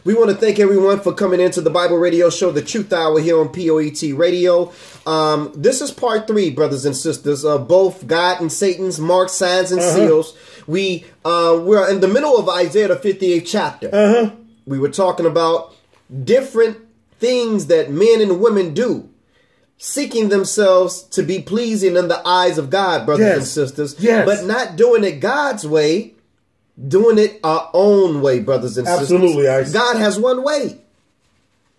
We want to thank everyone for coming into the Bible Radio Show, the Truth Hour here on POET Radio. This is part 3, brothers and sisters, of both God and Satan's marks, signs, and seals. We're in the middle of Isaiah, the 58th chapter. We were talking about different things that men and women do, seeking themselves to be pleasing in the eyes of God, brothers and sisters, but not doing it God's way, doing it our own way, brothers and sisters. Absolutely, Ice. God has one way.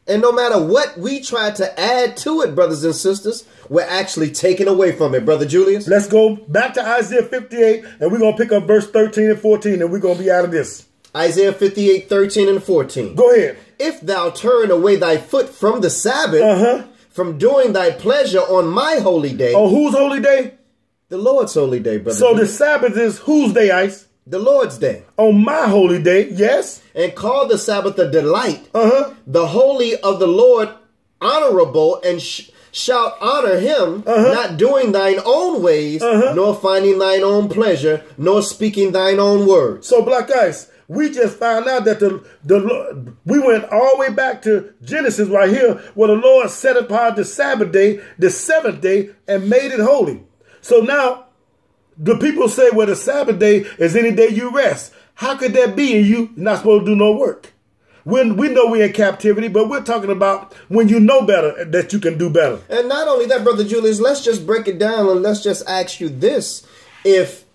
And no matter what we try to add to it, brothers and sisters, we're actually taking away from it, Brother Julius. Let's go back to Isaiah 58, and we're going to pick up verse 13 and 14, and we're going to be out of this. Isaiah 58, 13 and 14. Go ahead. If thou turn away thy foot from the Sabbath, from doing thy pleasure on my holy day. Oh, whose holy day? The Lord's holy day, brother. So the Sabbath is whose day, Ice? The Lord's day. On my holy day, yes. And call the Sabbath a delight. The holy of the Lord honorable, and shalt honor him, not doing thine own ways, nor finding thine own pleasure, nor speaking thine own words. So, Black Ice, we just found out that we went all the way back to Genesis right here, where the Lord set apart the Sabbath day, the 7th day, and made it holy. So now, the people say, well, the Sabbath day is any day you rest. How could that be and you not supposed to do no work? We know we're in captivity, but we're talking about when you know better, that you can do better. And not only that, Brother Julius, let's just break it down and let's just ask you this. If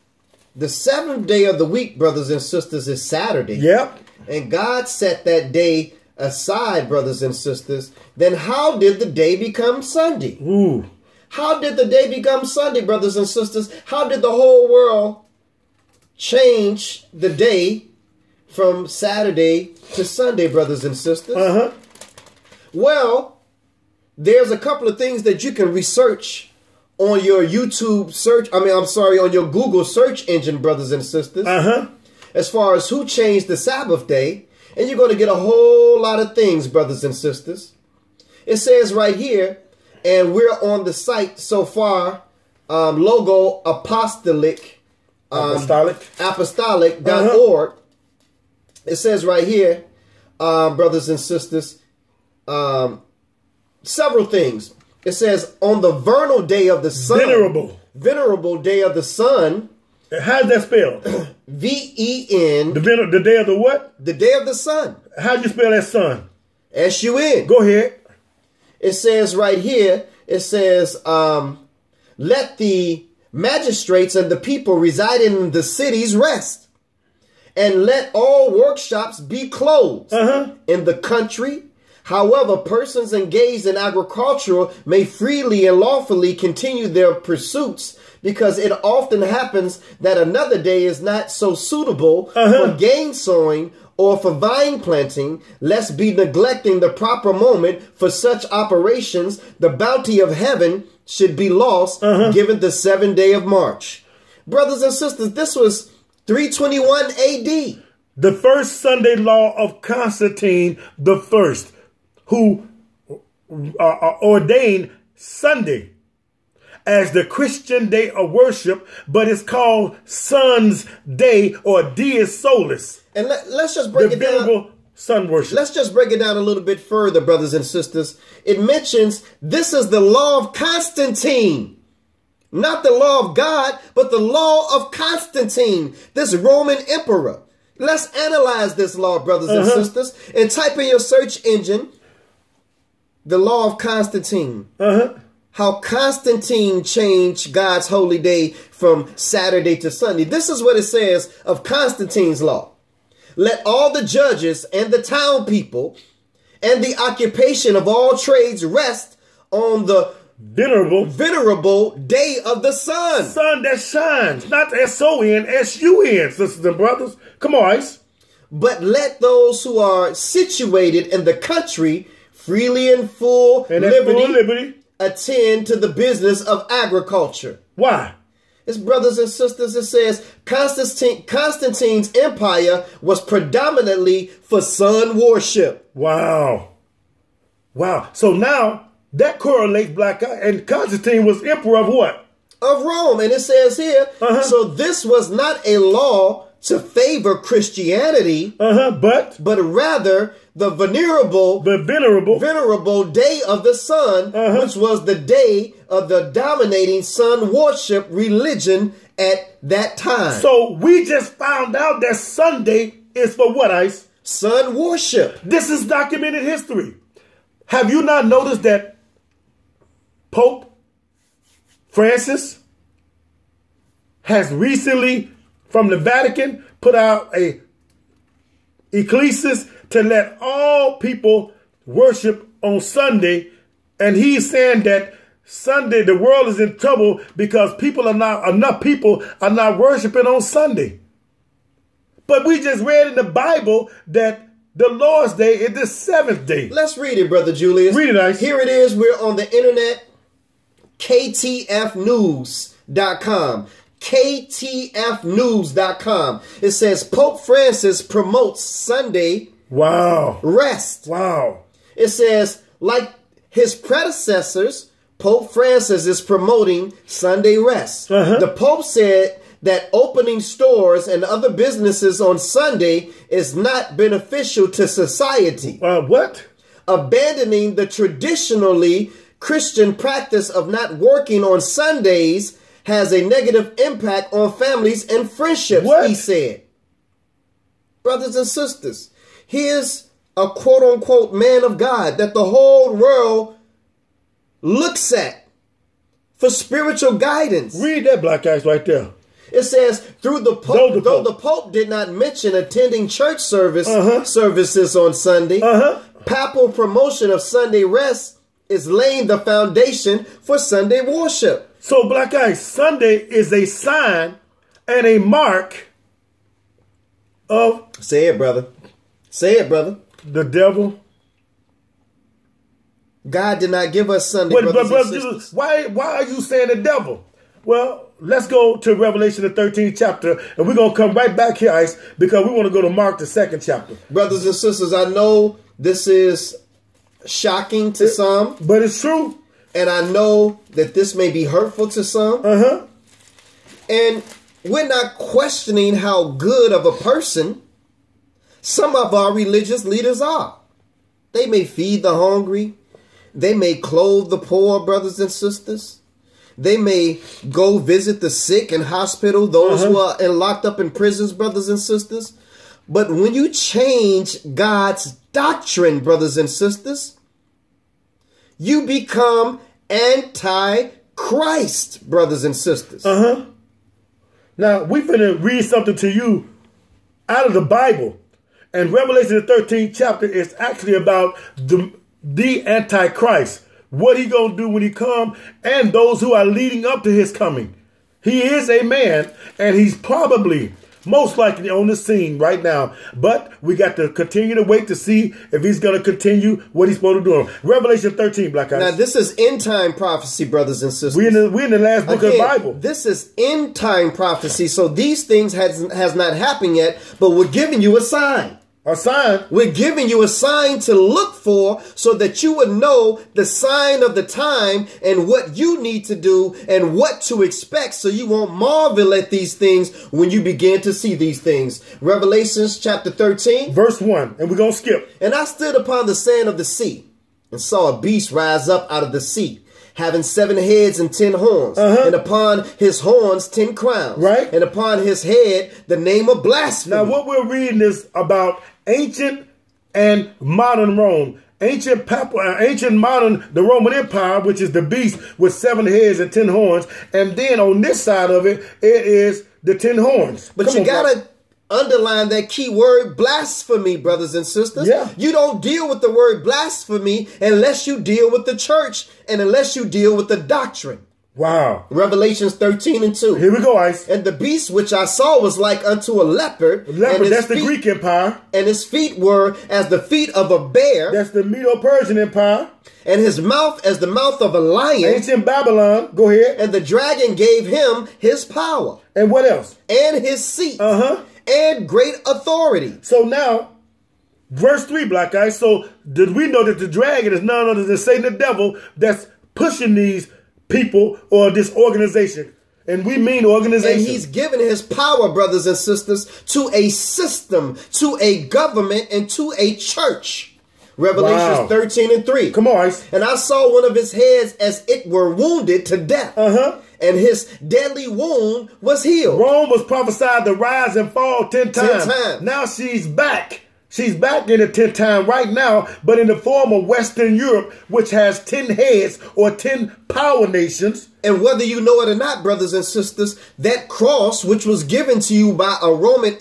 the 7th day of the week, brothers and sisters, is Saturday. Yep. And God set that day aside, brothers and sisters, then how did the day become Sunday? Ooh. How did the day become Sunday, brothers and sisters? How did the whole world change the day from Saturday to Sunday, brothers and sisters? Well, there's a couple of things that you can research on your YouTube search, on your Google search engine, brothers and sisters, as far as who changed the Sabbath day, and you're going to get a whole lot of things, brothers and sisters. It says right here, and we're on the site so far, logo apostolic, apostolic.org. It says right here, brothers and sisters, several things. It says, on the vernal day of the sun. Venerable day of the sun. How's that spelled? V-E-N. The day of the what? The day of the sun. How'd you spell that sun? S-U-N. Go ahead. It says right here, it says, let the magistrates and the people residing in the cities rest. And let all workshops be closed in the country. However, persons engaged in agriculture may freely and lawfully continue their pursuits, because it often happens that another day is not so suitable for gain sowing or for vine planting, lest be neglecting the proper moment for such operations, the bounty of heaven should be lost, given the 7th day of March. Brothers and sisters, this was 321 AD. The first Sunday law of Constantine the First, who ordained Sunday as the Christian day of worship, but it's called Sun's Day or Dies Solis. And let's just break it down. Sun worship. Let's just break it down a little bit further, brothers and sisters. It mentions this is the law of Constantine. Not the law of God, but the law of Constantine, this Roman emperor. Let's analyze this law, brothers and sisters, and type in your search engine, the law of Constantine. How Constantine changed God's holy day from Saturday to Sunday. This is what it says of Constantine's law. Let all the judges and the town people and the occupation of all trades rest on the venerable day of the sun. Sun that shines, not S-O-N, S-U-N, sisters and brothers. Come on, Ice. But let those who are situated in the country freely and full liberty attend to the business of agriculture. Why? It's brothers and sisters, it says Constantine's empire was predominantly for sun worship. Wow. Wow. So now that correlates Black Eye. And Constantine was emperor of what? Of Rome. And it says here, so this was not a law to favor Christianity, but rather the venerable day of the sun, which was the day of the dominating sun worship religion at that time. So we just found out that Sunday is for what, Ice? Sun worship. This is documented history. Have you not noticed that Pope Francis has recently, from the Vatican, put out a ecclesias to let all people worship on Sunday, and he's saying that Sunday the world is in trouble because enough people are not worshiping on Sunday. But we just read in the Bible that the Lord's Day is the seventh day. Let's read it, Brother Julius. Read it, Ice. Here it is. We're on the internet. KTFnews.com. KTFnews.com. It says Pope Francis promotes Sunday rest. Wow. It says, like his predecessors, Pope Francis is promoting Sunday rest. The Pope said that opening stores and other businesses on Sunday is not beneficial to society. What? Abandoning the traditionally Christian practice of not working on Sundays has a negative impact on families and friendships, he said. Brothers and sisters, here's a quote-unquote man of God that the whole world looks at for spiritual guidance. Read that, Black Ice, right there. It says, though the Pope did not mention attending church services on Sunday, papal promotion of Sunday rest is laying the foundation for Sunday worship. So, Black Ice, Sunday is a sign and a mark of... Say it, brother. Say it, brother. The devil. God did not give us Sunday, brothers and sisters. Why are you saying the devil? Well, let's go to Revelation, the 13th chapter, and we're going to come right back here, Ice, because we want to go to Mark, the 2nd chapter. Brothers and sisters, I know this is shocking to some. But it's true. And I know that this may be hurtful to some. And we're not questioning how good of a person some of our religious leaders are. They may feed the hungry. They may clothe the poor, brothers and sisters. They may go visit the sick in hospital, those who are locked up in prisons, brothers and sisters. But when you change God's doctrine, brothers and sisters, you become anti-Christ, brothers and sisters. Now, we're going to read something to you out of the Bible. And Revelation, the 13th chapter is actually about the Antichrist. What he going to do when he come and those who are leading up to his coming. He is a man, and he's probably most likely on the scene right now. But we got to continue to wait to see if he's going to continue what he's supposed to do. Revelation 13, Black Ice. Now, this is end time prophecy, brothers and sisters. We're in the last book of the Bible. This is end time prophecy. So these things has not happened yet, but we're giving you a sign. A sign. We're giving you a sign to look for so that you would know the sign of the time and what you need to do and what to expect, so you won't marvel at these things when you begin to see these things. Revelations chapter 13. Verse 1. And we're going to skip. And I stood upon the sand of the sea and saw a beast rise up out of the sea, having 7 heads and 10 horns, and upon his horns 10 crowns, and upon his head the name of blasphemy. Now, what we're reading is about ancient and modern Rome. Ancient modern, the Roman Empire, which is the beast with 7 heads and 10 horns. And then on this side of it, it is the 10 horns. But you got to underline that key word, blasphemy, brothers and sisters. You don't deal with the word blasphemy unless you deal with the church and unless you deal with the doctrine. Wow. Revelations 13 and 2. Here we go, Ice. And the beast which I saw was like unto a leopard. That's the Greek Empire. And his feet were as the feet of a bear. That's the Medo-Persian Empire. And his mouth as the mouth of a lion. Ancient Babylon. Go ahead. And the dragon gave him his power. And what else? And his seat. And great authority. So now, verse 3, Black Ice. So did we know that the dragon is none other than Satan the devil that's pushing these people or this organization? And we mean organization. And he's given his power, brothers and sisters, to a system, to a government, and to a church. Revelations 13:3. Come on, Ice. And I saw one of his heads as it were wounded to death. And his deadly wound was healed. Rome was prophesied to rise and fall 10 times. 10 times. Now she's back. She's back in the 10th time right now, but in the form of Western Europe, which has 10 heads or 10 power nations. And whether you know it or not, brothers and sisters, that cross, which was given to you by a Roman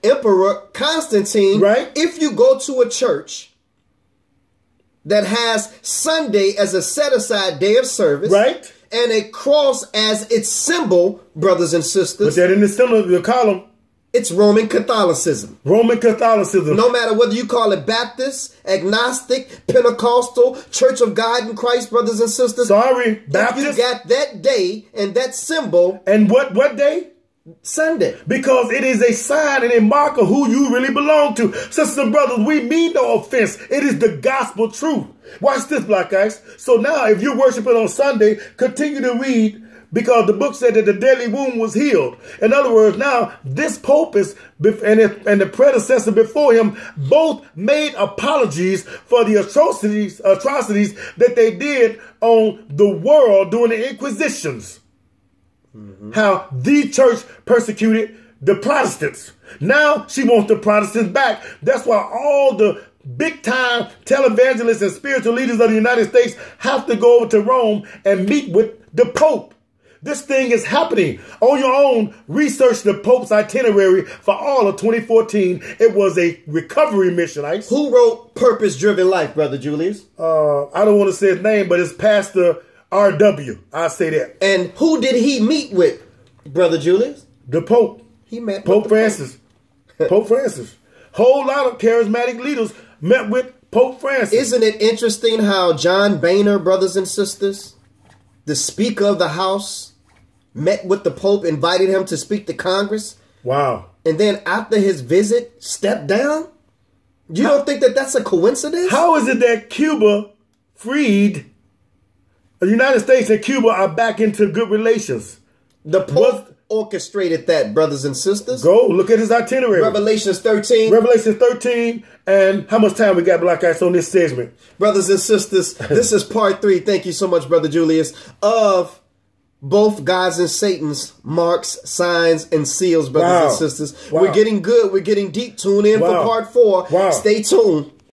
Emperor Constantine, right? If you go to a church that has Sunday as a set-aside day of service, right, and a cross as its symbol, brothers and sisters, put that in the center of your column. It's Roman Catholicism. Roman Catholicism. No matter whether you call it Baptist, Agnostic, Pentecostal, Church of God in Christ, brothers and sisters. Sorry, Baptist. If you got that day and that symbol. And what day? Sunday. Because it is a sign and a marker who you really belong to. Sisters and brothers, we mean no offense. It is the gospel truth. Watch this, Black Guys. So now if you're worshiping on Sunday, continue to read, because the book said that the deadly wound was healed. In other words, now this Pope is, and the predecessor before him both made apologies for the atrocities that they did on the world during the Inquisitions. How the church persecuted the Protestants. Now she wants the Protestants back. That's why all the big time televangelists and spiritual leaders of the United States have to go over to Rome and meet with the Pope. This thing is happening. On your own, research the Pope's itinerary for all of 2014. It was a recovery mission, Ice. Who wrote Purpose Driven Life, Brother Julius? I don't want to say his name, but it's Pastor R.W. I'll say that. And who did he meet with, Brother Julius? The Pope. He met Pope Francis. Pope Francis. Whole lot of charismatic leaders met with Pope Francis. Isn't it interesting how John Boehner, brothers and sisters, the Speaker of the House, met with the Pope, invited him to speak to Congress? Wow. And then after his visit, stepped down? You don't think that that's a coincidence? How is it that Cuba freed, the United States and Cuba are back into good relations? The Pope orchestrated that, brothers and sisters. Go look at his itinerary. Revelations 13. Revelations 13. And how much time we got, Black Ice, on this segment? Brothers and sisters, this is part 3. Thank you so much, Brother Julius, of both God's and Satan's marks, signs, and seals, brothers and sisters. We're getting good. We're getting deep. Tune in for part 4. Stay tuned.